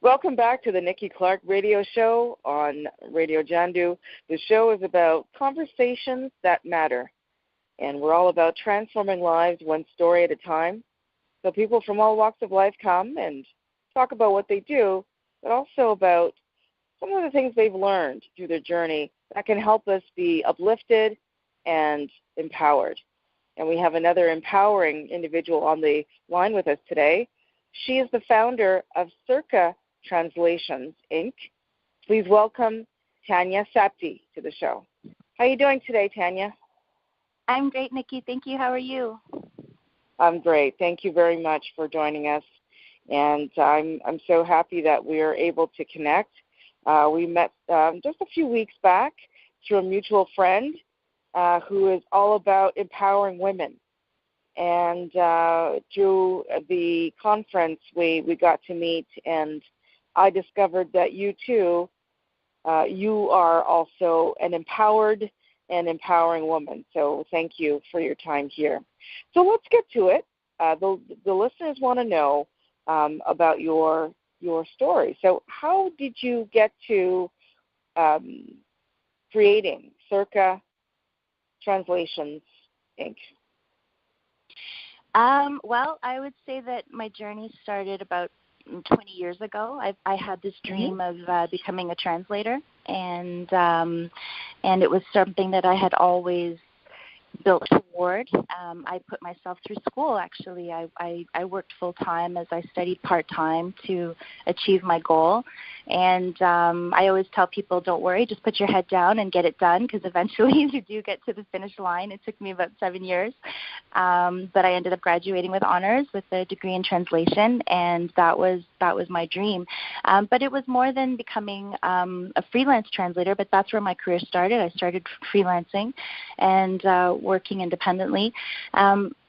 Welcome back to the Nikki Clarke Radio Show on Radio Jandu. The show is about conversations that matter, and we're all about transforming lives one story at a time. So people from all walks of life come and talk about what they do, but also about some of the things they've learned through their journey that can help us be uplifted and empowered. And we have another empowering individual on the line with us today. She is the founder of Circa Translations Inc. Please welcome Tanya Sapty to the show. How are you doing today, Tanya? I'm great, Nikki. Thank you. How are you? I'm great. Thank you very much for joining us. And I'm so happy that we are able to connect. We met just a few weeks back through a mutual friend who is all about empowering women. And through the conference, we got to meet, and I discovered that you too, you are also an empowered and empowering woman. So thank you for your time here. So let's get to it. The listeners want to know about your story. So how did you get to creating Circa Translations Inc.? Well, I would say that my journey started about 20 years ago. I had this dream of becoming a translator, and it was something that I had always built toward. I put myself through school, actually. I worked full-time as I studied part-time to achieve my goal. And I always tell people, don't worry, just put your head down and get it done, because eventually you do get to the finish line. It took me about 7 years. But I ended up graduating with honors with a degree in translation, and that was my dream. But it was more than becoming a freelance translator, but that's where my career started. I started freelancing and working independently.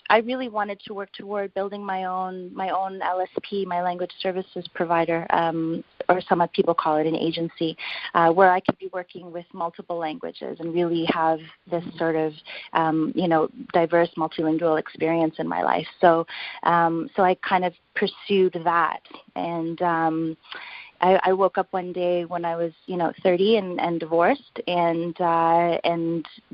I really wanted to work toward building my own LSP, my language services provider, or some people call it an agency, where I could be working with multiple languages and really have this sort of, diverse multilingual experience in my life. So I kind of pursued that, and I woke up one day when I was, 30 and divorced, and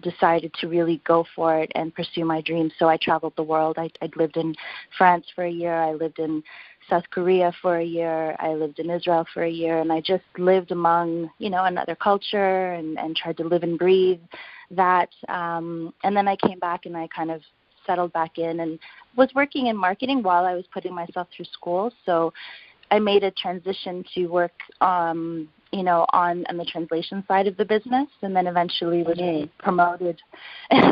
decided to really go for it and pursue my dreams. So I traveled the world. I'd lived in France for a year. I lived in South Korea for a year. I lived in Israel for a year, and I just lived among, another culture and tried to live and breathe that. And then I came back and I kind of settled back in and was working in marketing while I was putting myself through school. So I made a transition to work, on the translation side of the business, and then eventually was promoted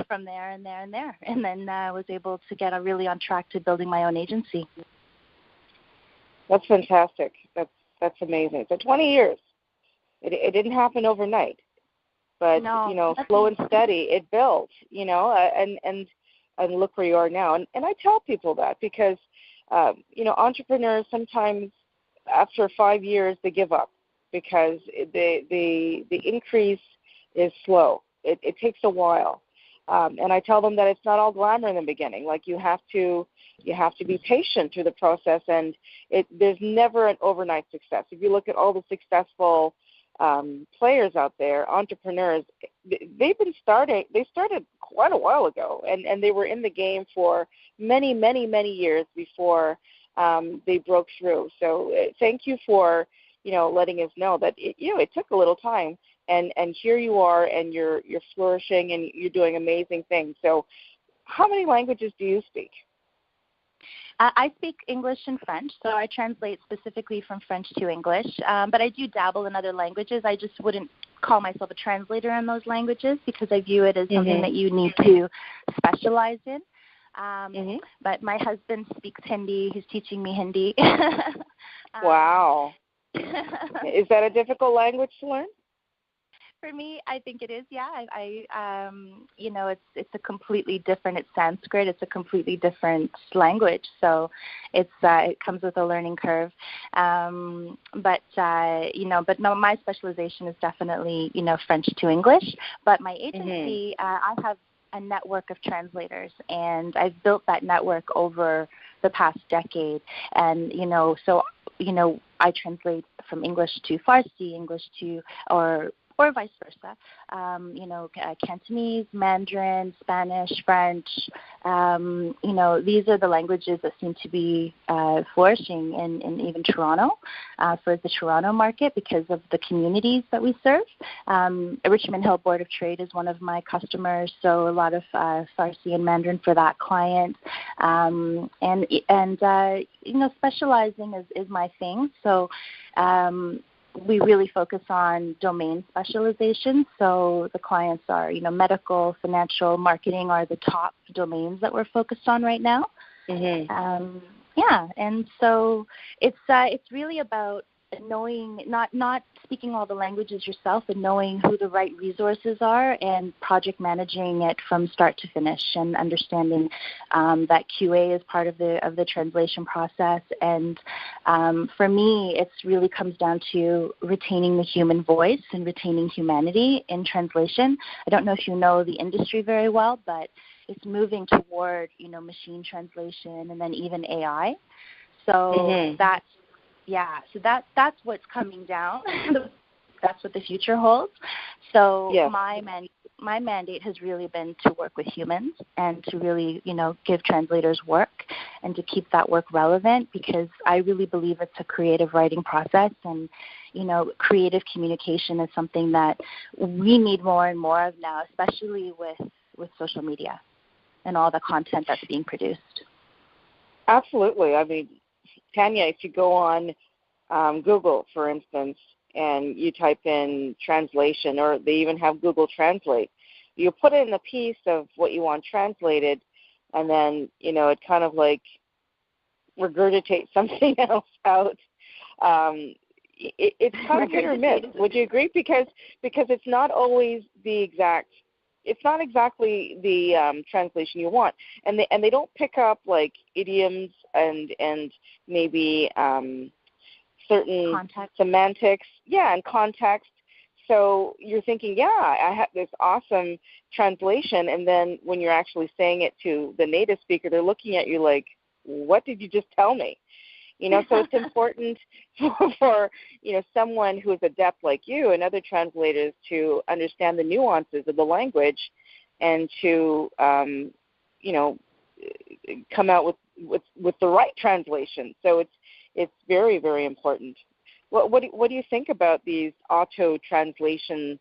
from there and there and there, and then was able to get really on track to building my own agency. That's fantastic. That's amazing. So 20 years. It didn't happen overnight, but slow and steady it built. And look where you are now. And I tell people that because entrepreneurs sometimes, after 5 years, they give up because the increase is slow. It takes a while, and I tell them that it's not all glamour in the beginning. Like you have to be patient through the process, and there's never an overnight success. If you look at all the successful players out there, entrepreneurs, they started quite a while ago, and they were in the game for many, many, many years before they broke through. So thank you for, letting us know that it took a little time, and here you are, and you're flourishing, and you're doing amazing things. So how many languages do you speak? I speak English and French, so I translate specifically from French to English, but I do dabble in other languages. I just wouldn't call myself a translator in those languages because I view it as something that you need to specialize in. But my husband speaks Hindi. He's teaching me Hindi. Wow. Is that a difficult language to learn? For me, I think it is. Yeah, it's a completely different. It's Sanskrit. It's a completely different language. So it comes with a learning curve. But no, my specialization is definitely French to English. But my agency, I have a network of translators, and I've built that network over the past decade. And so I translate from English to Farsi, English to, or vice versa, Cantonese, Mandarin, Spanish, French, these are the languages that seem to be flourishing in even Toronto, for the Toronto market, because of the communities that we serve. Richmond Hill Board of Trade is one of my customers, so a lot of Farsi and Mandarin for that client. Specializing is my thing, so we really focus on domain specialization. So the clients are, medical, financial, marketing are the top domains that we're focused on right now. Mm-hmm. And so it's really about knowing, not speaking all the languages yourself, and knowing who the right resources are and project managing it from start to finish, and understanding that QA is part of the translation process. And for me, it really comes down to retaining the human voice and retaining humanity in translation. I don't know if you know the industry very well, but it's moving toward, machine translation and then even AI. So that's what's coming down. That's what the future holds. So my mandate has really been to work with humans and to really, give translators work and to keep that work relevant, because I really believe it's a creative writing process, and, creative communication is something that we need more and more of now, especially with social media and all the content that's being produced. Absolutely. I mean, Tanya, if you go on Google, for instance, and you type in translation, or they even have Google Translate, you put in a piece of what you want translated, and then, it kind of like regurgitates something else out. It's kind of hit or miss. Would you agree? Because it's not always it's not exactly the translation you want, and they don't pick up like idioms and maybe certain context. Semantics, and context. So you're thinking, I have this awesome translation, and then when you're actually saying it to the native speaker, they're looking at you like, what did you just tell me? So it's important for someone who is adept like you and other translators to understand the nuances of the language, and to come out with the right translation. So it's very, very important. What do you think about these auto translation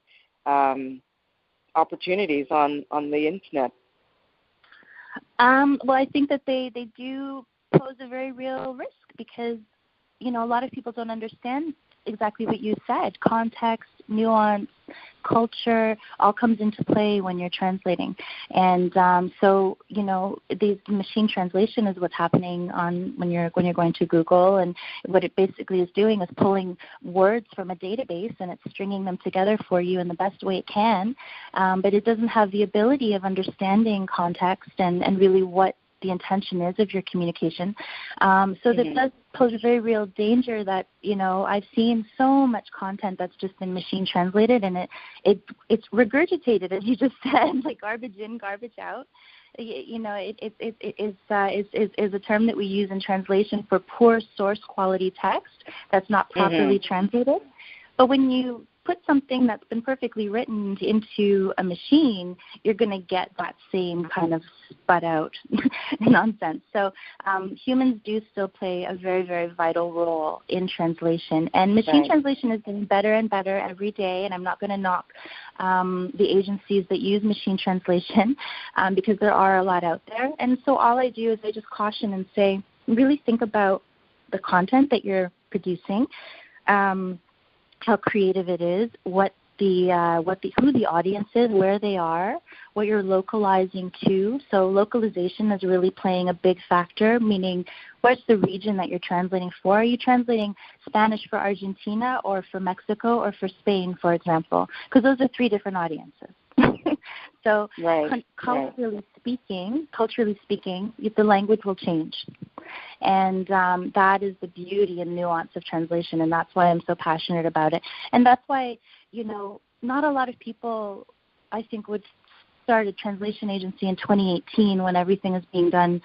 opportunities on the internet? Well, I think that they do pose a very real risk, because a lot of people don't understand exactly what you said. Context, nuance, culture all comes into play when you're translating. And so the machine translation is what's happening when you're going to Google, and what it basically is doing is pulling words from a database, and it's stringing them together for you in the best way it can, but it doesn't have the ability of understanding context and really what the intention is of your communication. So that does pose a very real danger that, I've seen so much content that's just been machine translated, and it's regurgitated, as you just said, like garbage in, garbage out. It is a term that we use in translation for poor source quality text that's not properly translated. But when you put something that's been perfectly written into a machine, you're going to get that same kind of sput out nonsense. So humans do still play a very, very vital role in translation. And machine translation is getting better and better every day, and I'm not going to knock the agencies that use machine translation because there are a lot out there. And so all I do is I just caution and say, really think about the content that you're producing, how creative it is, who the audience is, where they are, what you're localizing to. So localization is really playing a big factor, meaning what's the region that you're translating for? Are you translating Spanish for Argentina, or for Mexico, or for Spain, for example? Because those are three different audiences. So culturally speaking, the language will change. And that is the beauty and nuance of translation, and that's why I'm so passionate about it. And that's why, not a lot of people, I think, would start a translation agency in 2018 when everything is being done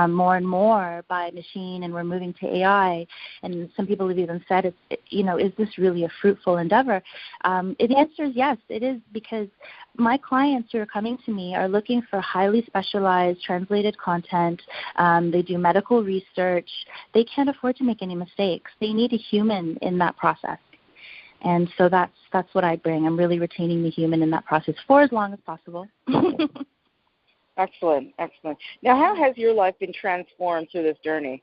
more and more by machine, and we're moving to AI. And some people have even said, is this really a fruitful endeavor? The answer is yes, it is, because my clients who are coming to me are looking for highly specialized translated content. They do medical research. They can't afford to make any mistakes. They need a human in that process. And so that's what I bring. I'm really retaining the human in that process for as long as possible. Excellent, excellent. Now, how has your life been transformed through this journey?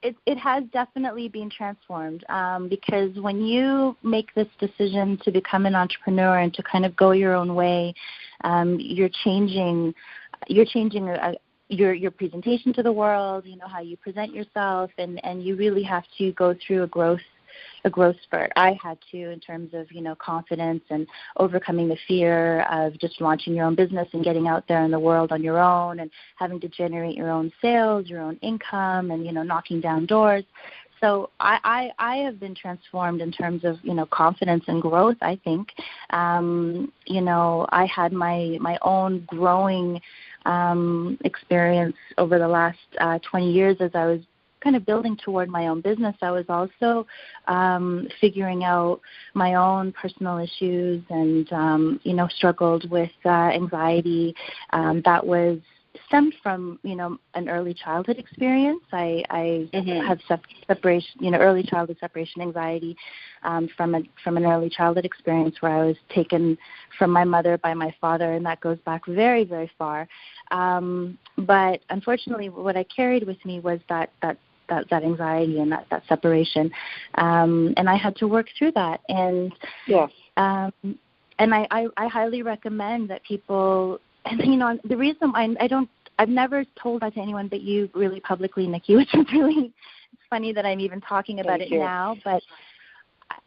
It has definitely been transformed because when you make this decision to become an entrepreneur and to kind of go your own way, you're changing your presentation to the world, how you present yourself, and you really have to go through a growth spurt. I had to, in terms of, confidence and overcoming the fear of just launching your own business and getting out there in the world on your own and having to generate your own sales, your own income, and, knocking down doors. So I have been transformed in terms of, confidence and growth, I think. I had my own growing experience over the last 20 years as I was kind of building toward my own business. I was also figuring out my own personal issues and, struggled with anxiety that was stemmed from, an early childhood experience. I have separation, early childhood separation anxiety from an early childhood experience where I was taken from my mother by my father, and that goes back very, very far. But unfortunately, what I carried with me was that anxiety and that separation, and I had to work through that. And yes, and I highly recommend that people. And the reason I've never told that to anyone but you really publicly, Nikki, which is really funny that I'm even talking about it now. But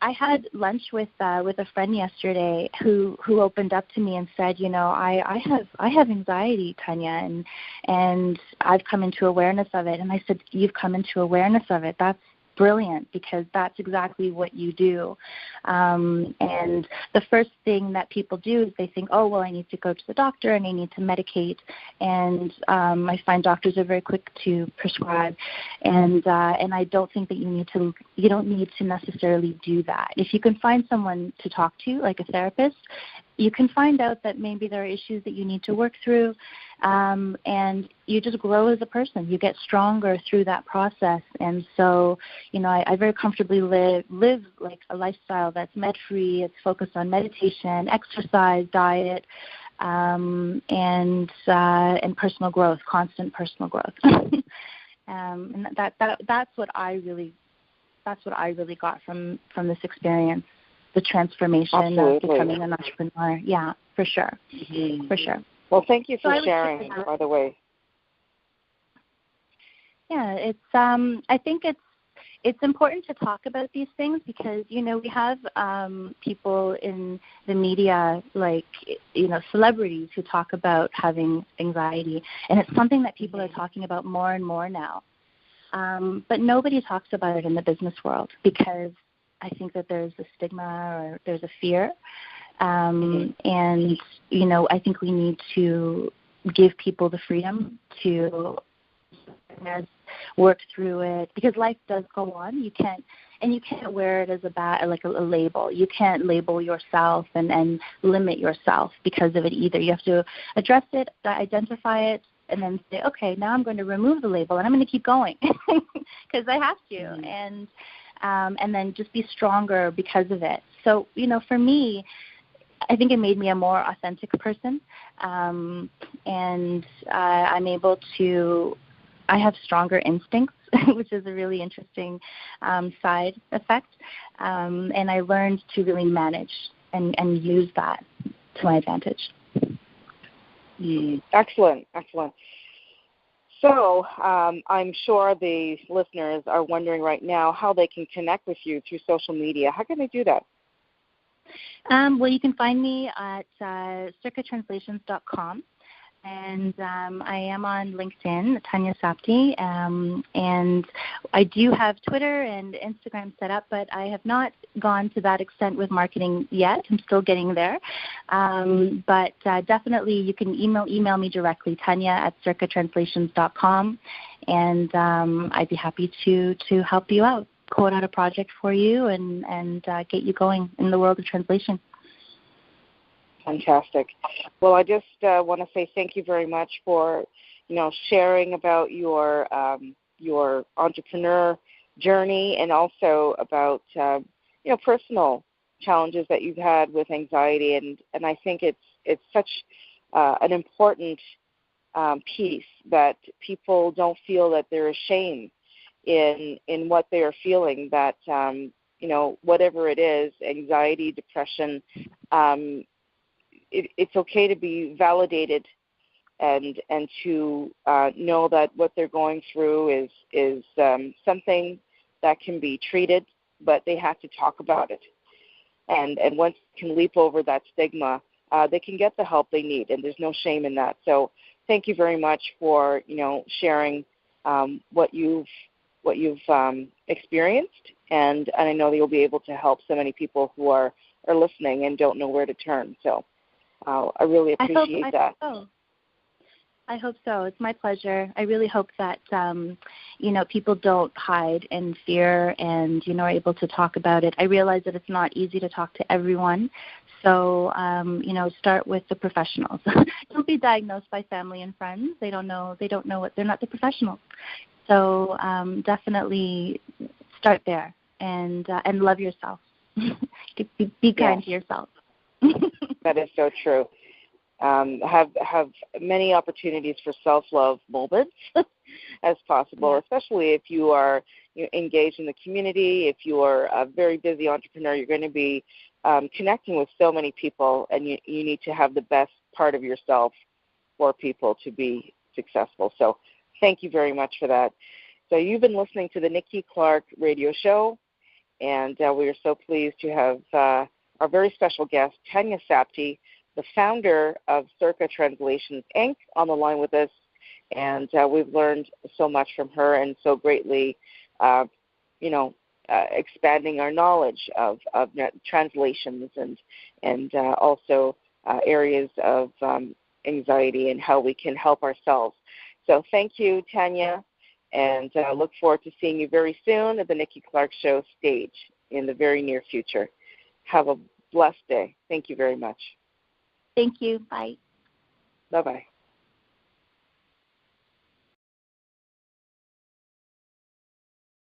I had lunch with a friend yesterday who opened up to me and said, I have anxiety, Tanya, and I've come into awareness of it. And I said, you've come into awareness of it. That's brilliant, because that's exactly what you do. And the first thing that people do is they think, oh, well, I need to go to the doctor and I need to medicate. And I find doctors are very quick to prescribe. And I don't think that you don't need to necessarily do that. If you can find someone to talk to, like a therapist, you can find out that maybe there are issues that you need to work through, and you just grow as a person. You get stronger through that process. And so, I very comfortably live like a lifestyle that's med-free. It's focused on meditation, exercise, diet, and personal growth, constant personal growth. And that's what I really got from this experience. The transformation Absolutely. of becoming an entrepreneur. Yeah, for sure. Mm-hmm. For sure. Well, thank you for sharing, by the way. Yeah, it's I think it's important to talk about these things because, we have people in the media, like, celebrities who talk about having anxiety, and it's something that people are talking about more and more now. But nobody talks about it in the business world because I think that there's a stigma or there's a fear. And, I think we need to give people the freedom to work through it because life does go on. You can't wear it as like a label. You can't label yourself and limit yourself because of it either. You have to address it, identify it, and then say, okay, now I'm going to remove the label and I'm going to keep going because I have to. And then just be stronger because of it. So, for me, I think it made me a more authentic person. And I'm able to, I have stronger instincts, which is a really interesting side effect. And I learned to really manage and use that to my advantage. Excellent, excellent. So I'm sure the listeners are wondering right now how they can connect with you through social media. How can they do that? Well, you can find me at circatranslations.com. And I am on LinkedIn, Tanya Sapty, and I do have Twitter and Instagram set up, but I have not gone to that extent with marketing yet. I'm still getting there. But definitely you can email me directly, Tanya@circatranslations.com, and I'd be happy to help you out, quote out a project for you, and get you going in the world of translation. Fantastic. Well, I just want to say thank you very much for, sharing about your entrepreneur journey, and also about personal challenges that you've had with anxiety, and I think it's such an important piece that people don't feel that they're ashamed in what they are feeling. That whatever it is, anxiety, depression. It's okay to be validated and to know that what they're going through is something that can be treated, but they have to talk about it. And once they can leap over that stigma, they can get the help they need, and there's no shame in that. So thank you very much for sharing what you've experienced, and I know that you'll be able to help so many people who are listening and don't know where to turn. So I really appreciate that. I hope so. It's my pleasure. I really hope that, people don't hide in fear and, are able to talk about it. I realize that it's not easy to talk to everyone. So, start with the professionals. Don't be diagnosed by family and friends. They don't know what, they're not the professionals. So definitely start there and love yourself. Be kind to yourself. That is so true. Have many opportunities for self-love moments as possible, especially if you are engaged in the community. If you are a very busy entrepreneur, you're going to be connecting with so many people, and you need to have the best part of yourself for people to be successful. So thank you very much for that. So you've been listening to the Nikki Clarke Radio Show, and we are so pleased to have our very special guest, Tanya Sapty, the founder of Circa Translations Inc., on the line with us. And we've learned so much from her, and so greatly, expanding our knowledge of translations and also areas of anxiety and how we can help ourselves. So thank you, Tanya, and look forward to seeing you very soon at the Nikki Clarke Show stage in the very near future. Have a blessed day. Thank you very much. Thank you. Bye. Bye-bye.